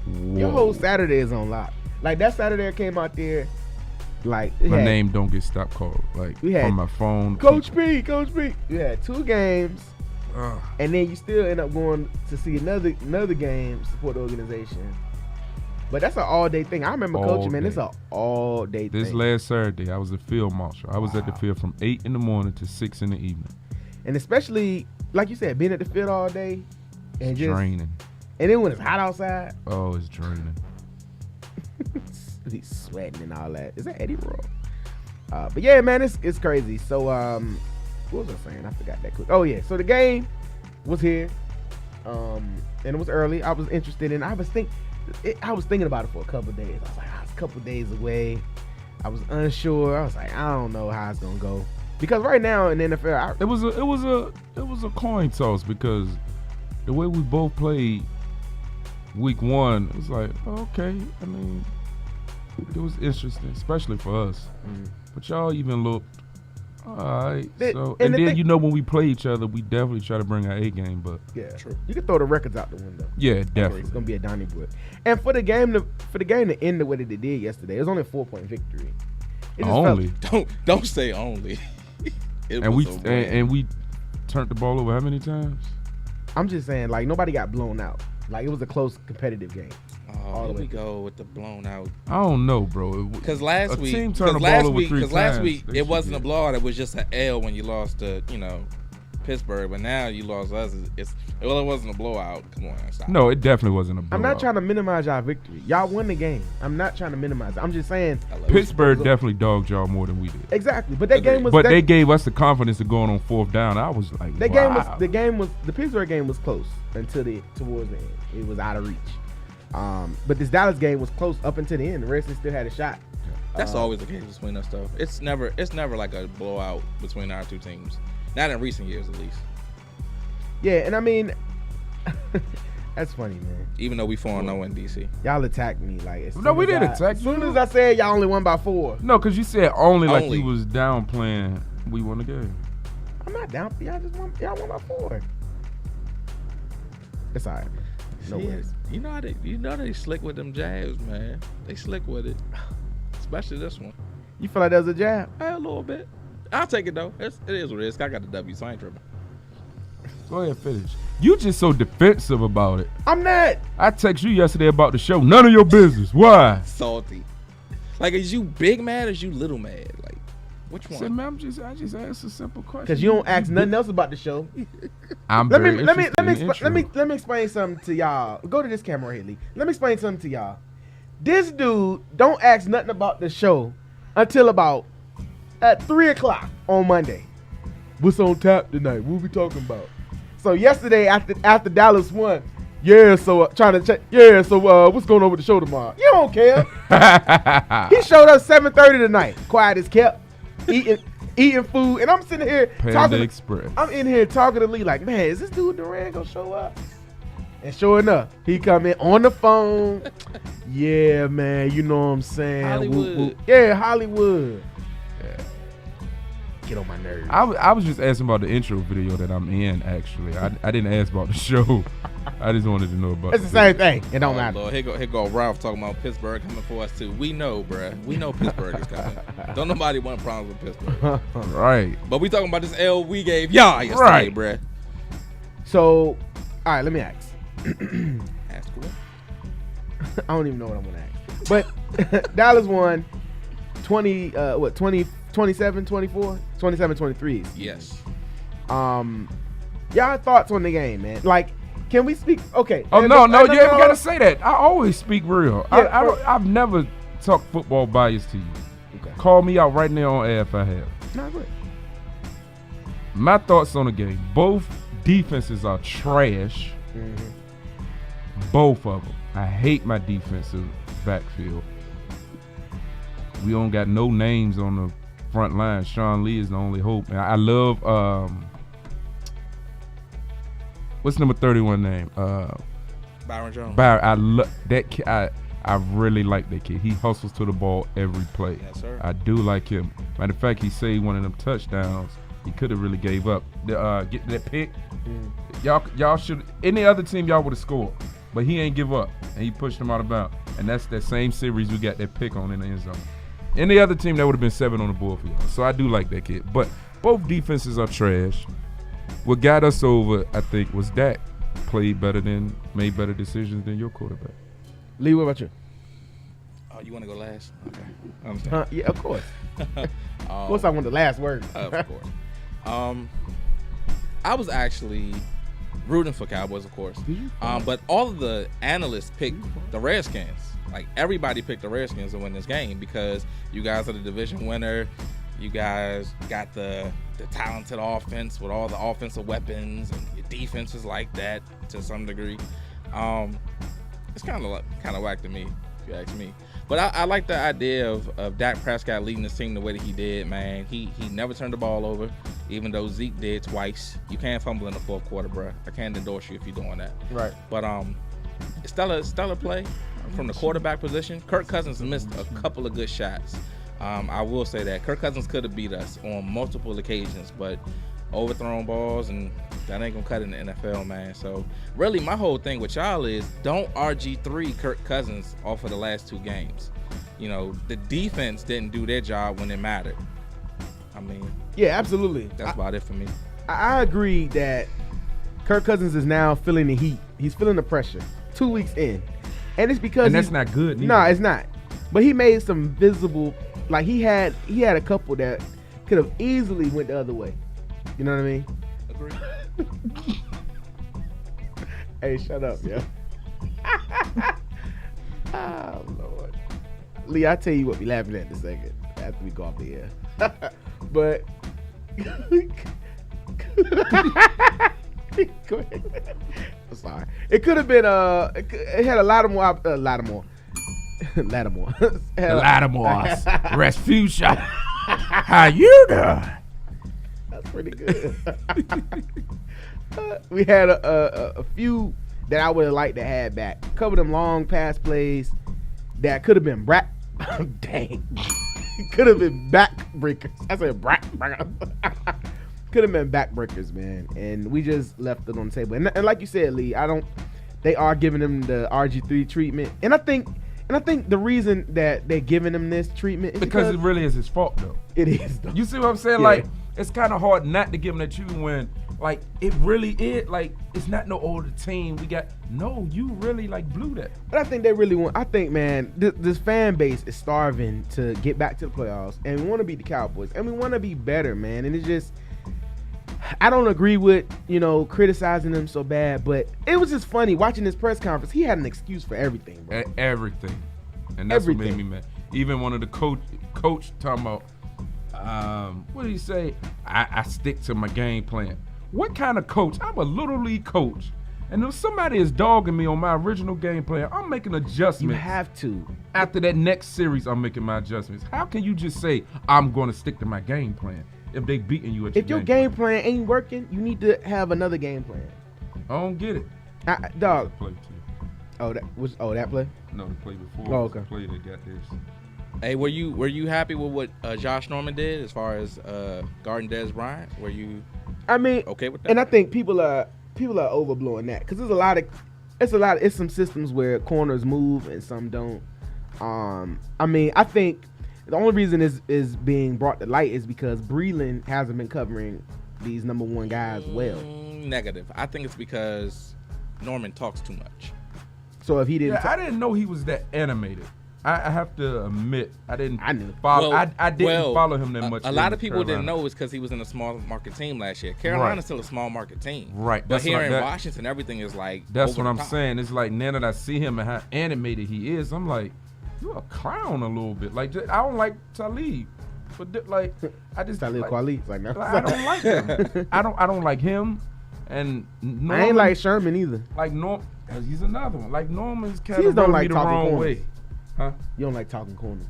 whoa. Your whole Saturday is on lock. Like that Saturday I came out there, like it My had name don't get stop called. Like, We had from my phone. Coach P. You had 2 games, Ugh. and then you still end up going to see another game, support the organization. But that's an all-day thing. I remember All coaching, man. day. It's an all-day This thing. last Saturday, I was a field marshal. I was at the field from 8 in the morning to 6 in the evening. And especially, like you said, being at the field all day, and It's just draining. and then when it's hot outside, Oh, it's draining. he's sweating and all that. Is that Eddie Roll? But yeah, man, it's crazy. So what was I saying? I forgot that quick. Oh yeah, so the game was here, and it was early. I was interested in. I was thinking about it for a couple of days. I was like, it's a couple of days away. I was unsure. I was like, I don't know how it's gonna go because right now in the NFL, It was a coin toss because the way we both played week 1, it was like, okay. I mean, it was interesting, especially for us. Mhm. But y'all even looked, I All right. The- So and and the then thing- when we play each other, we definitely try to bring our A game. But Yeah, True. You can throw the records out the window. yeah, It's definitely. gonna be a Donnybrook. And for the game to end the way that it did yesterday, it was only a 4-point victory. It just Only. Don't say only. It And was we a win. and we turned the ball over how many times? I'm just saying, like, nobody got blown out. Like, it was a close, competitive game. Oh, all the here way we through. go with the blown out. I don't know, bro. Because last A week, team turned the because ball last over week, 3 because last times, week they it should wasn't a get- blowout. It was just an L when you lost to Pittsburgh. But now you lost us. It wasn't a blowout. Come on, stop. No, it definitely wasn't a blowout. I'm not trying to minimize y'all victory. Y'all won the game. I'm not trying to minimize it. I'm just saying. I love Pittsburgh So- definitely dogged y'all more than we did. Exactly. But that Agreed. game was. But that, they gave us the confidence of going on 4th down. I was like, that wow. game was the Pittsburgh game was close until towards the end. It was out of reach. But this Dallas game was close up until the end. The Redskins still had a shot. That's always the case between us, though. It's never like a blowout between our two teams. Not in recent years, at least. Yeah, and I mean, that's funny, man. Even though we 4-0 in DC. Y'all attacked me like. No, we didn't attack As soon you. as I said y'all only won by 4, No, because you said only like Only. you was downplaying we won the game. I'm not down for y'all. Y'all won by 4. It's alright. No See, worries. You know they slick with them jabs, man. They slick with it, especially this one. You feel like that was a jab? A little bit. I'll take it though. It is what it is. I got the W, so I ain't tripping. Go ahead, finish. You just so defensive about it. I'm not. I text you yesterday about the show. None of your business. Why? Salty. Like, is you big mad or is you little mad? Like, which I said, one? man, I just asked a simple question. Because you don't ask nothing else about the show. I'm Let very me interested in the let me explain something to y'all. Go to this camera here, Lee. Let me explain something to y'all. This dude don't ask nothing about the show until about at 3:00 on Monday. What's on tap tonight? What we talking about? So yesterday after Dallas won, trying to check. What's going on with the show tomorrow? You don't care. He showed up 7:30 tonight. Quiet as kept, eating food, and I'm sitting here Panda talking. Express. I'm in here talking to Lee like, man, is this dude Durant gonna show up? And sure enough, he come in on the phone. Yeah, man, you know what I'm saying? Hollywood. Yeah, Hollywood. Get on my nerves. I was just asking about the intro video that I'm in, actually. I didn't ask about the show. I just wanted to know about It's the same thing. It don't Oh, matter. Lord. Here go Ralph talking about Pittsburgh coming for us too. We know, bruh. We know Pittsburgh is coming. Don't nobody want problems with Pittsburgh. Right. But we talking about this L we gave y'all yesterday, Right. bruh. So, all right, let me ask. Ask what? I don't even know what I'm gonna ask. But Dallas won 27, 24? 27, 23. Yes. Y'all thoughts on the game, man? Like, can we speak? Okay. Oh, no, you ain't gotta say that. I always speak real. Yeah, I've never talked football bias to you. Okay. Call me out right now on air if I have. No, good. My thoughts on the game. Both defenses are trash. Both of them. I hate my defensive backfield. We don't got no names on the front line. Sean Lee is the only hope. And I love what's number 31 name? Byron Jones. I love that kid. I really like that kid. He hustles to the ball every play. Yes, sir. I do like him. Matter of fact, he saved one of them touchdowns. He could have really gave up. Get that pick. Y'all should. Any other team, y'all would have scored, but he ain't give up, and he pushed him out of bounds. And that's that same series we got that pick on in the end zone. Any other team, that would have been 7 on the board for y'all. So I do like that kid. But both defenses are trash. What got us over, I think, was Dak made better decisions than your quarterback. Lee, what about you? Oh, you want to go last? Okay. I understand. Yeah, of course. Of course, I want the last word. Of course. I was actually rooting for Cowboys, of course. But all of the analysts picked the Redskins. Like, everybody picked the Redskins to win this game because you guys are the division winner. You guys got the talented offense with all the offensive weapons, and your defense is like that to some degree. It's kind of whack to me, if you ask me. But I like the idea of Dak Prescott leading this team the way that he did, man. He never turned the ball over, even though Zeke did twice. You can't fumble in the fourth quarter, bro. I can't endorse you if you're doing that. Right. But stellar play from the quarterback position. Kirk Cousins missed a couple of good shots. I will say that Kirk Cousins could have beat us on multiple occasions, but overthrown balls, and that ain't gonna cut in the NFL, man. So really, my whole thing with y'all is don't RG3 Kirk Cousins off of the last 2 games. You know, the defense didn't do their job when it mattered. I mean, Yeah, absolutely. that's about it for me. I agree that Kirk Cousins is now feeling the heat. He's feeling the pressure 2 weeks in. And it's because And that's not good. No, it's not. But he made some visible, like he had a couple that could have easily went the other way. You know what I mean? Agree. Hey, shut up, yo. Oh, Lord. Lee, I'll tell you what we laughing at in a second after we go off the air. But go ahead. I'm sorry. It could have been it had a lot more Lattimore. Lattimore. Rasputia. How you doing? That's pretty good. We had a few that I would have liked to have back. Cover them long pass plays that could have been dang. Could have been backbreakers. I said could have been backbreakers, man. And we just left it on the table. And like you said, Lee, they are giving him the RG3 treatment. And I think the reason that they're giving him this treatment is Because it really is his fault, though. it is, though. You see what I'm saying? Yeah. Like, it's kind of hard not to give him that treatment when, like, it really is. Like, it's not no older team. You really, like, blew that. But I think they really want. I think, man, this fan base is starving to get back to the playoffs, and we want to beat the Cowboys, and we want to be better, man. And it's just, I don't agree with criticizing them so bad, but it was just funny watching this press conference. He had an excuse for everything, bro. Everything, and that's what Everything. made me mad. Even one of the coach talking about, what did he say? I stick to my game plan. What kind of coach? I'm a little league coach. And if somebody is dogging me on my original game plan, I'm making adjustments. You have to. After that next series, I'm making my adjustments. How can you just say, I'm going to stick to my game plan if they beating you at If your game plan ain't working, you need to have another game plan. I don't get it. Dog. Play too. That play? No, the play before. Oh, was the okay. play that got this. Hey, were you happy with what Josh Norman did as far as guarding Dez Bryant? Were you I mean, okay with that? and I think people are overblowing that because it's some systems where corners move and some don't. I mean, I think the only reason is being brought to light is because Breland hasn't been covering these number one guys well. Negative. I think it's because Norman talks too much. So if he didn't, I didn't know he was that animated. I have to admit, I didn't. I knew. Follow. I didn't follow him that much. A lot of people Carolina. didn't know it's because he was in a small market team last year. Carolina's still a small market team, Right. But That's here what in that- Washington, everything is like. That's over what the I'm top. saying. It's like now that I see him and how animated he is, I'm like, you're a clown a little bit. Like I don't like Talib, but like I just Talib like, Kweli. It's like, no. I don't like him. I don't like him. And Norman, I ain't like Sherman either. like Norm. He's another one. Like Norman's kind Teams of don't rubbed me like the talking wrong corners. way. Huh? You don't like talking corners.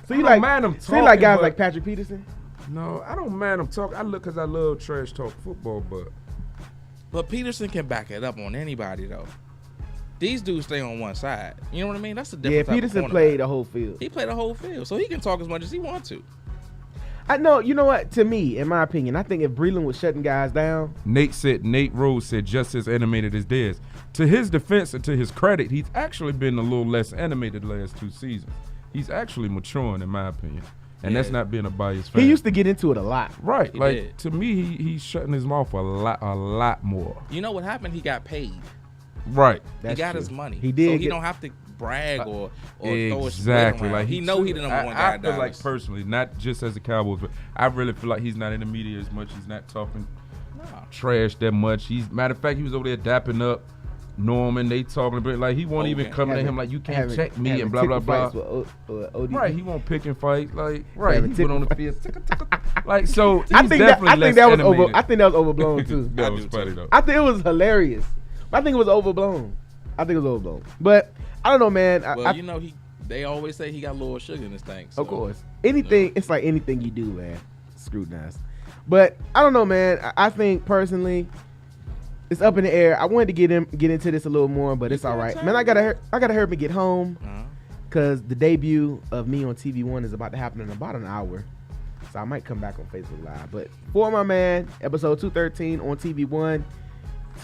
So I you don't like mind him so you like talking, guys but- like Patrick Peterson? No, I don't mind him talk. I look because I love trash talk football, But Peterson can back it up on anybody though. These dudes stay on one side. You know what I mean? That's the Yeah, difference. Peterson played the whole field. He played the whole field, so he can talk as much as he wants to. I know. You know what? To me, in my opinion, I think if Breland was shutting guys down, Nate Rose said just as animated as Dez. To his defense and to his credit, he's actually been a little less animated the last 2 seasons. He's actually maturing, in my opinion, and that's not being a biased fan. he used to get into it a lot. right. He Like did. to me, he's shutting his mouth a lot more. You know what happened? He got paid. Right. That's he got true. his money. He did So he get- don't have to brag or throw his weight Exactly. around. Like he know he the number one guy. I in feel like Dallas. personally, not just as a Cowboys, but I really feel like he's not in the media as much. He's not talking trash that much. Matter of fact, he was over there dapping up Norman. They talking about like he won't even Okay. coming at him like you can't check me and blah blah blah. OD. Right, he won't pick and fight. Like right, Having he went on the tickle field. Like so, he's I think definitely that was animated. I think that was overblown too. That I was do funny too. though. I think it was hilarious. I think it was overblown. But I don't know, man. Well, you know they always say he got a little sugar in his thing. So. Of course. Anything, it's like anything you do, man. Scrutinize. But I don't know, man. I think personally, it's up in the air. I wanted to get into this a little more, but it's all right. Man, I gotta hurry up and get home. Uh-huh. because the debut of me on TV One is about to happen in about an hour. So I might come back on Facebook Live. But For My Man, episode 213 on TV One.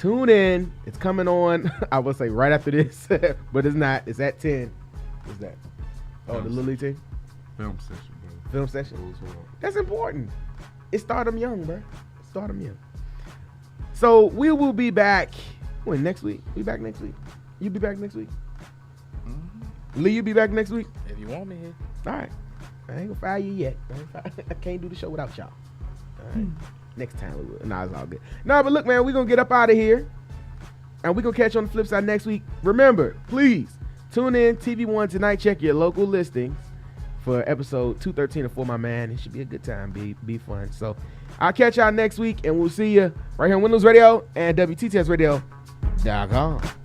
Tune in. It's coming on, I will say right after this, but it's not. It's at 10. What's that? Oh, the Lily thing? Film session, bro. Film session? That's important. It's Stardom Young, bro. Stardom Young. So we will be back. When, next week? We back next week? You be back next week? Mm-hmm. Lee, you be back next week? If you want me here. All right. I ain't gonna fire you yet. I can't do the show without y'all. All right. Next time we will. Nah, it's all good. Nah, but look, man, we're gonna get up out of here. And we're gonna catch you on the flip side next week. Remember, please tune in TV One tonight. Check your local listings for episode 213 of For My Man. It should be a good time. Be fun. So I'll catch y'all next week, and we'll see you right here on Windows Radio and WTTS Radio.com.